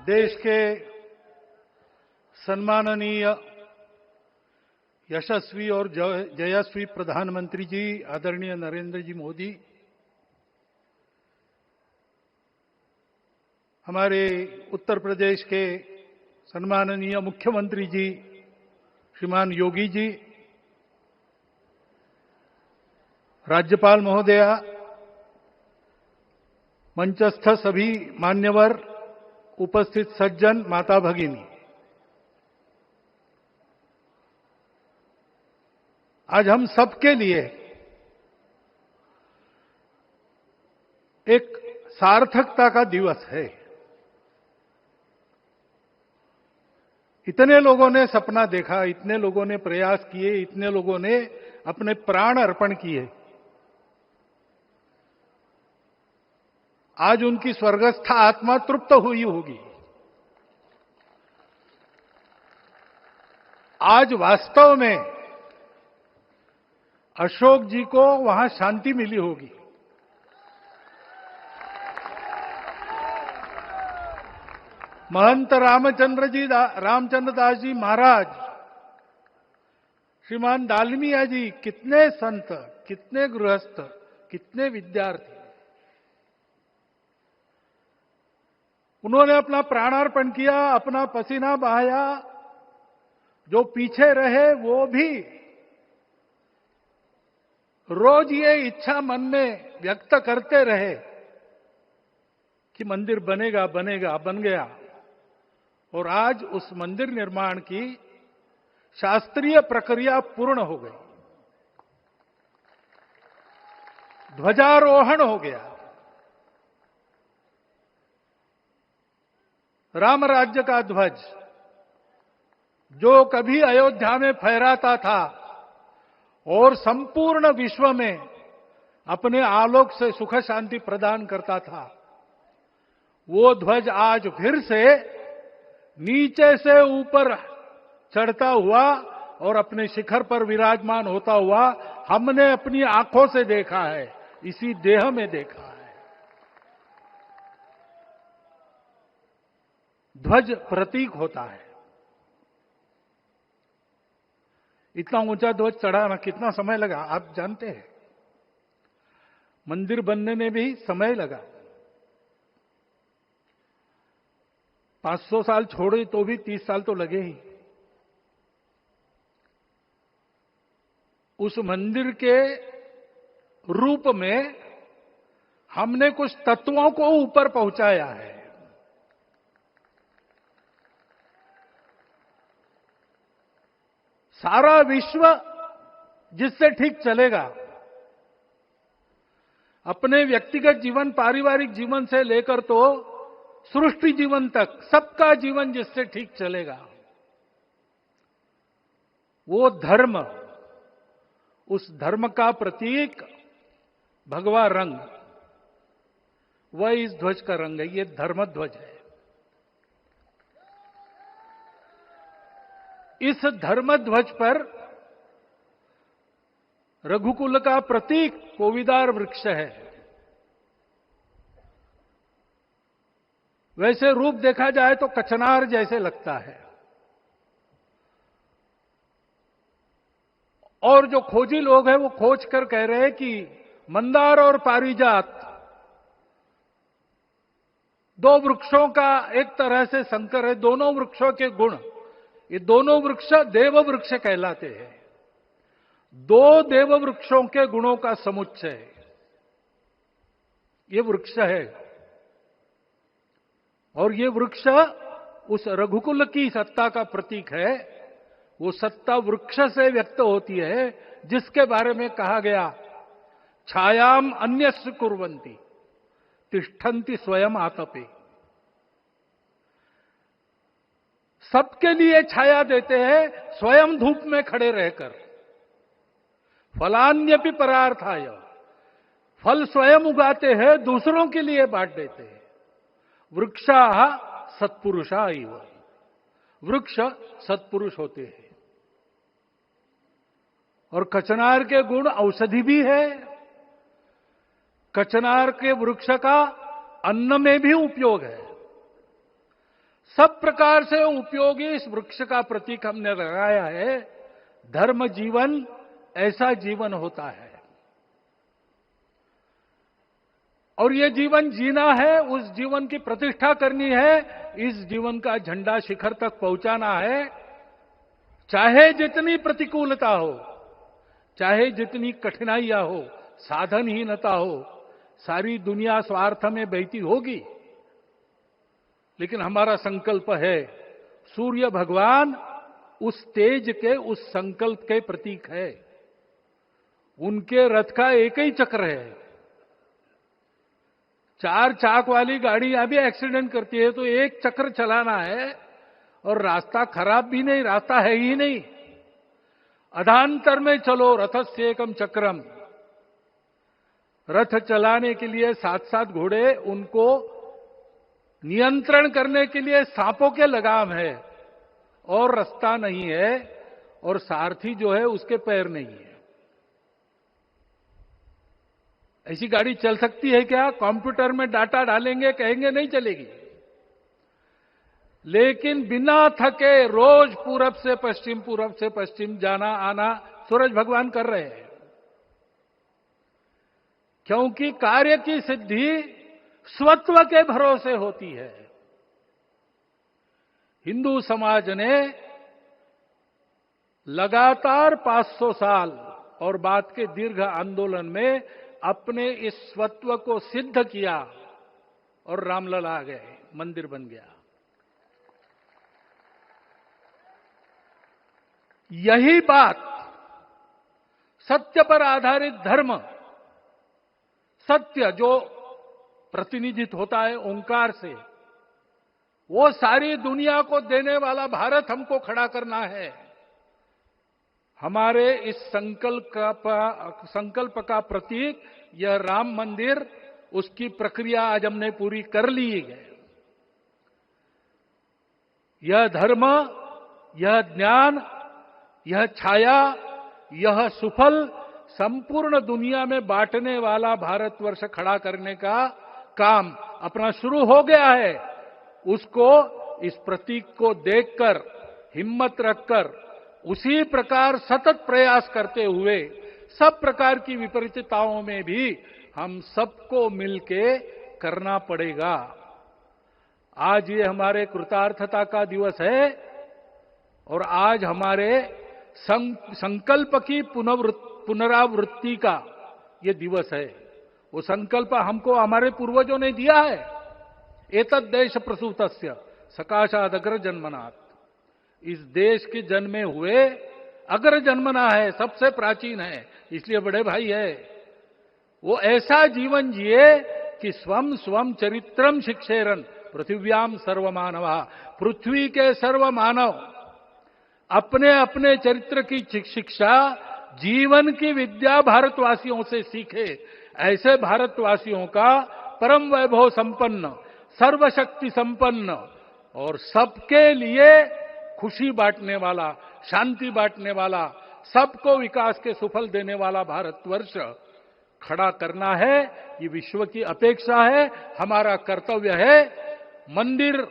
देश के सम्माननीय यशस्वी और जयस्वी प्रधानमंत्री जी आदरणीय नरेंद्र जी मोदी, हमारे उत्तर प्रदेश के सम्माननीय मुख्यमंत्री जी श्रीमान योगी जी, राज्यपाल महोदया, मंचस्थ सभी मान्यवर, उपस्थित सज्जन, माता भगिनी, आज हम सबके लिए एक सार्थकता का दिवस है। इतने लोगों ने सपना देखा, इतने लोगों ने प्रयास किए, इतने लोगों ने अपने प्राण अर्पण किए। आज उनकी स्वर्गस्थ आत्मा तृप्त हुई होगी। आज वास्तव में अशोक जी को वहां शांति मिली होगी। महंत रामचंद्र दास जी महाराज, श्रीमान दालमिया जी, कितने संत, कितने गृहस्थ, कितने विद्यार्थी, उन्होंने अपना प्राणार्पण किया, अपना पसीना बहाया। जो पीछे रहे वो भी रोज ये इच्छा मन में व्यक्त करते रहे कि मंदिर बनेगा बनेगा, बन गया। और आज उस मंदिर निर्माण की शास्त्रीय प्रक्रिया पूर्ण हो गई, ध्वजारोहण हो गया। राम राज्य का ध्वज जो कभी अयोध्या में फहराता था और संपूर्ण विश्व में अपने आलोक से सुख शांति प्रदान करता था, वो ध्वज आज फिर से नीचे से ऊपर चढ़ता हुआ और अपने शिखर पर विराजमान होता हुआ हमने अपनी आंखों से देखा है, इसी देह में देखा है। ध्वज प्रतीक होता है। इतना ऊंचा ध्वज चढ़ाना कितना समय लगा आप जानते हैं? मंदिर बनने में भी समय लगा। 500 साल छोड़े तो भी 30 साल तो लगे ही। उस मंदिर के रूप में हमने कुछ तत्वों को ऊपर पहुंचाया है। सारा विश्व जिससे ठीक चलेगा, अपने व्यक्तिगत जीवन, पारिवारिक जीवन से लेकर तो सृष्टि जीवन तक सबका जीवन जिससे ठीक चलेगा, वो धर्म, उस धर्म का प्रतीक भगवा रंग, वह इस ध्वज का रंग है। ये धर्म ध्वज है। इस धर्म ध्वज पर रघुकुल का प्रतीक कोविदार वृक्ष है। वैसे रूप देखा जाए तो कचनार जैसे लगता है। और जो खोजी लोग हैं वो खोज कर कह रहे हैं कि मंदार और पारिजात दो वृक्षों का एक तरह से संकर है। दोनों वृक्षों के गुण, ये दोनों वृक्ष देव वृक्ष कहलाते हैं। दो देव वृक्षों के गुणों का समुच्चय ये वृक्ष है। और ये वृक्ष उस रघुकुल की सत्ता का प्रतीक है। वो सत्ता वृक्ष से व्यक्त होती है, जिसके बारे में कहा गया, छायाम अन्यस्य कुर्वन्ति तिष्ठन्ति स्वयं आतपे। सबके लिए छाया देते हैं, स्वयं धूप में खड़े रहकर। फलान्यपि परार्थाय, फल स्वयं उगाते हैं, दूसरों के लिए बांट देते हैं। वृक्षाः सत्पुरुषा इव, वृक्ष सत्पुरुष होते हैं। और कचनार के गुण औषधि भी है। कचनार के वृक्ष का अन्न में भी उपयोग है। सब प्रकार से उपयोगी इस वृक्ष का प्रतीक हमने लगाया है। धर्म जीवन ऐसा जीवन होता है, और ये जीवन जीना है, उस जीवन की प्रतिष्ठा करनी है, इस जीवन का झंडा शिखर तक पहुंचाना है। चाहे जितनी प्रतिकूलता हो, चाहे जितनी कठिनाइयां हो, साधनहीनता हो, सारी दुनिया स्वार्थ में बहती होगी, लेकिन हमारा संकल्प है, सूर्य भगवान उस तेज के, उस संकल्प के प्रतीक है। उनके रथ का एक ही चक्र है। 4 चाक वाली गाड़ियां भी एक्सीडेंट करती है, तो एक चक्र चलाना है, और रास्ता खराब भी नहीं, रास्ता है ही नहीं। अधांतर में चलो रथस्य एकम चक्रम। रथ चलाने के लिए 7-7 घोड़े, उनको नियंत्रण करने के लिए सांपों के लगाम है, और रास्ता नहीं है, और सारथी जो है उसके पैर नहीं है। ऐसी गाड़ी चल सकती है क्या? कंप्यूटर में डाटा डालेंगे, कहेंगे नहीं चलेगी। लेकिन बिना थके रोज पूरब से पश्चिम जाना आना सूरज भगवान कर रहे हैं, क्योंकि कार्य की सिद्धि स्वत्व के भरोसे होती है। हिंदू समाज ने लगातार 500 साल और बाद के दीर्घ आंदोलन में अपने इस स्वत्व को सिद्ध किया, और रामलला आ गए, मंदिर बन गया। यही बात सत्य पर आधारित धर्म, सत्य जो प्रतिनिधित्व होता है ओंकार से, वो सारी दुनिया को देने वाला भारत हमको खड़ा करना है। हमारे इस संकल्प का प्रतीक यह राम मंदिर, उसकी प्रक्रिया आज हमने पूरी कर ली है। यह धर्म, यह ज्ञान, यह छाया, यह सुफल संपूर्ण दुनिया में बांटने वाला भारतवर्ष खड़ा करने का काम अपना शुरू हो गया है। उसको, इस प्रतीक को देखकर, हिम्मत रखकर, उसी प्रकार सतत प्रयास करते हुए, सब प्रकार की विपरीतताओं में भी हम सबको मिलके करना पड़ेगा। आज ये हमारे कृतार्थता का दिवस है, और आज हमारे संकल्प की पुनरावृत्ति का ये दिवस है। वो संकल्प हमको हमारे पूर्वजों ने दिया है। एतद् देश प्रसूतस्य सकाशाद अग्र जन्मनात्। इस देश के जन्मे हुए अग्र जन्मना है, सबसे प्राचीन है, इसलिए बड़े भाई है। वो ऐसा जीवन जिए कि स्वम स्वम चरित्रम शिक्षेरन पृथिव्याम सर्वमानवा। पृथ्वी के सर्व मानव अपने अपने चरित्र की शिक्षा, जीवन की विद्या भारतवासियों से सीखे। ऐसे भारतवासियों का परम वैभव संपन्न, सर्वशक्ति संपन्न और सबके लिए खुशी बांटने वाला, शांति बांटने वाला, सबको विकास के सुफल देने वाला भारतवर्ष खड़ा करना है। ये विश्व की अपेक्षा है, हमारा कर्तव्य है। मंदिर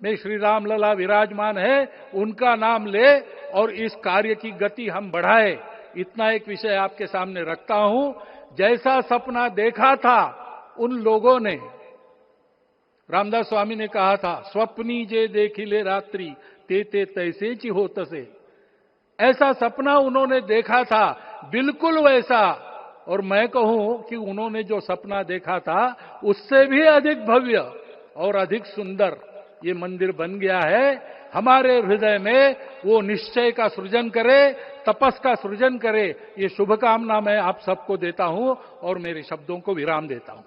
में श्री रामलला विराजमान है, उनका नाम ले और इस कार्य की गति हम बढ़ाए। इतना एक विषय आपके सामने रखता हूं। जैसा सपना देखा था उन लोगों ने, रामदास स्वामी ने कहा था, स्वप्नी जे देखिले रात्रि ते तैसे ची हो तसे। ऐसा सपना उन्होंने देखा था, बिल्कुल वैसा। और मैं कहूं कि उन्होंने जो सपना देखा था उससे भी अधिक भव्य और अधिक सुंदर ये मंदिर बन गया है। हमारे हृदय में वो निश्चय का सृजन करे, तपस का सृजन करे। ये शुभकामना मैं आप सबको देता हूं और मेरे शब्दों को विराम देता हूं।